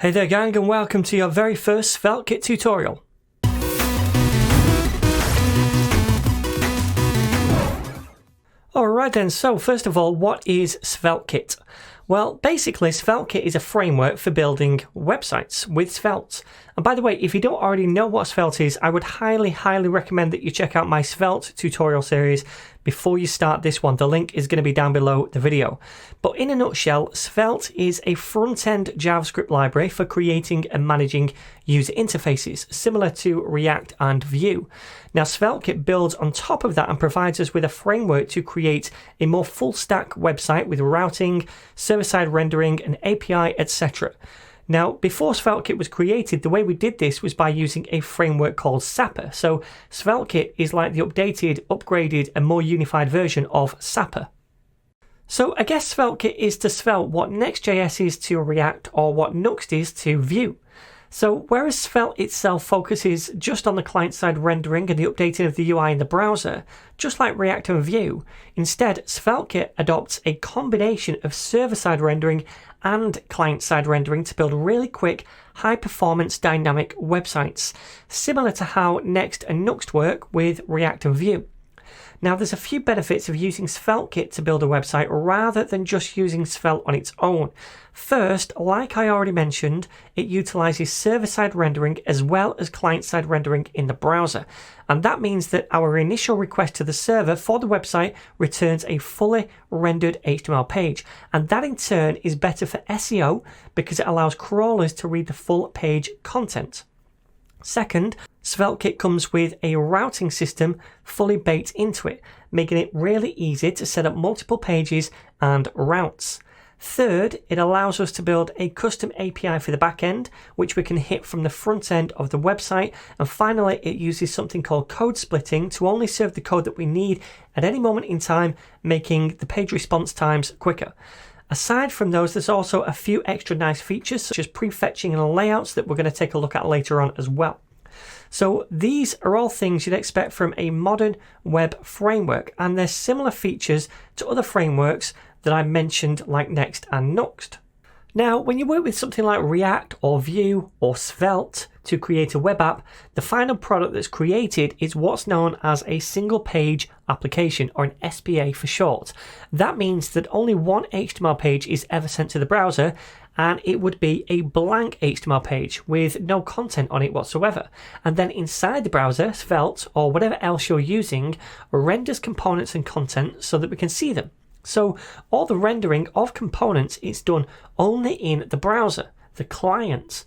Hey there gang, and welcome to your very first SvelteKit tutorial. Alright then, so first of all, what is SvelteKit? Well, basically SvelteKit is a framework for building websites with Svelte. And by the way, if you don't already know what Svelte is, I would highly recommend that you check out my Svelte tutorial series before you start this one. The link is going to be down below the video. But in a nutshell, Svelte is a front-end JavaScript library for creating and managing user interfaces, similar to React and Vue. Now, SvelteKit builds on top of that and provides us with a framework to create a more full-stack website with routing, server-side rendering, and API, etc. Now, before SvelteKit was created, the way we did this was by using a framework called Sapper. So SvelteKit is like the updated, upgraded, and more unified version of Sapper. So I guess SvelteKit is to Svelte what Next.js is to React or what Nuxt is to Vue. So whereas Svelte itself focuses just on the client-side rendering and the updating of the UI in the browser, just like React and Vue, instead SvelteKit adopts a combination of server-side rendering and client-side rendering to build really quick, high-performance dynamic websites, similar to how Next and Nuxt work with React and Vue. Now, there's a few benefits of using SvelteKit to build a website rather than just using Svelte on its own. First, like I already mentioned, it utilizes server-side rendering as well as client-side rendering in the browser. And that means that our initial request to the server for the website returns a fully rendered HTML page. And that in turn is better for SEO because it allows crawlers to read the full page content. Second, SvelteKit comes with a routing system fully baked into it, making it really easy to set up multiple pages and routes. Third, it allows us to build a custom API for the backend, which we can hit from the front end of the website. And finally, it uses something called code splitting to only serve the code that we need at any moment in time, making the page response times quicker. Aside from those, there's also a few extra nice features such as prefetching and layouts that we're going to take a look at later on as well. So these are all things you'd expect from a modern web framework, and there's similar features to other frameworks that I mentioned like Next and Nuxt. Now, when you work with something like React or Vue or Svelte to create a web app, the final product that's created is what's known as a single page application, or an SPA for short. That means that only one HTML page is ever sent to the browser, and it would be a blank HTML page with no content on it whatsoever. And then inside the browser, Svelte, or whatever else you're using, renders components and content so that we can see them. So all the rendering of components is done only in the browser, the client.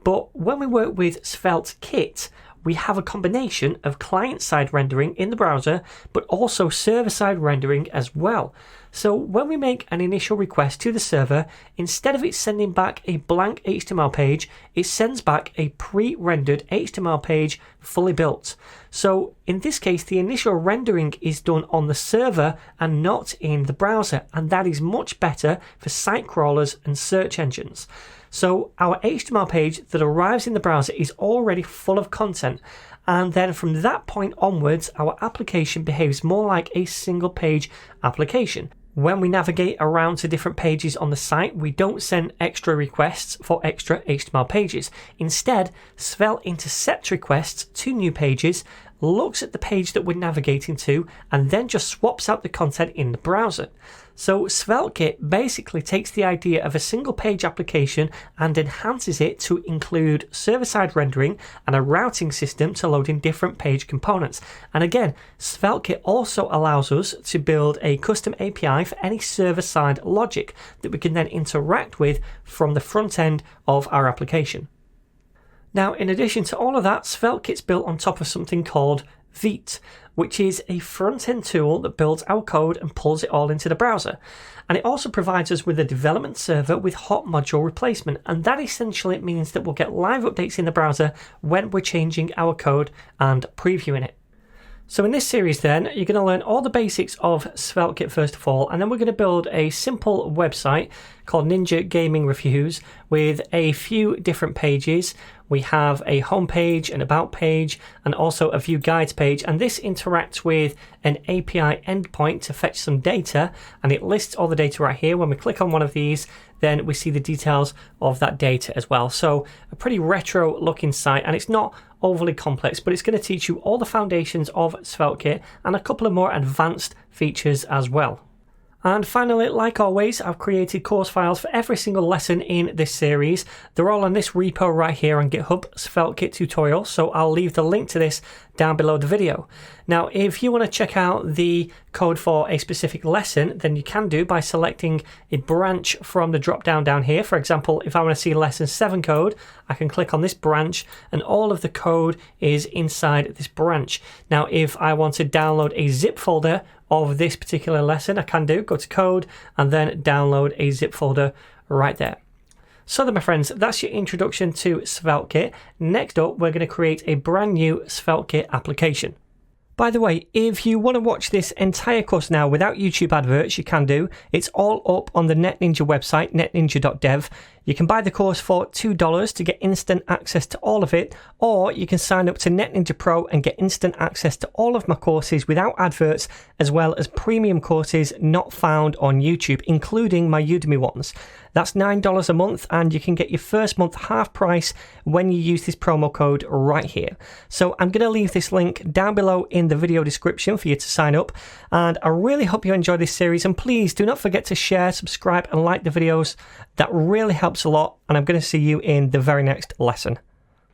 But when we work with SvelteKit, we have a combination of client-side rendering in the browser, but also server-side rendering as well. So when we make an initial request to the server, instead of it sending back a blank HTML page, it sends back a pre-rendered HTML page fully built. So in this case, the initial rendering is done on the server and not in the browser, and that is much better for site crawlers and search engines. So our HTML page that arrives in the browser is already full of content, and then from that point onwards, our application behaves more like a single page application. When we navigate around to different pages on the site, we don't send extra requests for extra HTML pages. Instead, Svelte intercepts requests to new pages, looks at the page that we're navigating to, and then just swaps out the content in the browser. So SvelteKit basically takes the idea of a single page application and enhances it to include server-side rendering and a routing system to load in different page components. And again, SvelteKit also allows us to build a custom API for any server-side logic that we can then interact with from the front end of our application. Now, in addition to all of that, SvelteKit's built on top of something called Vite, which is a front-end tool that builds our code and pulls it all into the browser. And it also provides us with a development server with hot module replacement, and that essentially means that we'll get live updates in the browser when we're changing our code and previewing it. So in this series then, you're going to learn all the basics of SvelteKit first of all, and then we're going to build a simple website called Ninja Gaming Reviews with a few different pages. We have a home page, an about page, and also a view guides page, and this interacts with an API endpoint to fetch some data, and it lists all the data right here. When we click on one of these, then we see the details of that data as well. So a pretty retro looking site, and it's not overly complex, but it's going to teach you all the foundations of SvelteKit and a couple of more advanced features as well. And finally, like always, I've created course files for every single lesson in this series. They're all on this repo right here on GitHub, SvelteKit tutorial, so I'll leave the link to this down below the video. Now, if you want to check out the code for a specific lesson, then you can do by selecting a branch from the drop down here. For example, if I want to see lesson 7 code, I can click on this branch and all of the code is inside this branch. Now, if I want to download a zip folder of this particular lesson, I can go to code and then download a zip folder right there. So then, my friends, that's your introduction to SvelteKit. Next up, we're going to create a brand new SvelteKit application. By the way, if you want to watch this entire course now without YouTube adverts, you can do. It's all up on the NetNinja website, netninja.dev. You can buy the course for $2 to get instant access to all of it, or you can sign up to NetNinja Pro and get instant access to all of my courses without adverts, as well as premium courses not found on YouTube, including my Udemy ones. That's $9 a month, and you can get your first month half price when you use this promo code right here. So I'm going to leave this link down below in the video description for you to sign up, and I really hope you enjoy this series, and please do not forget to share, subscribe and like the videos. That really helps a lot, and I'm going to see you in the very next lesson.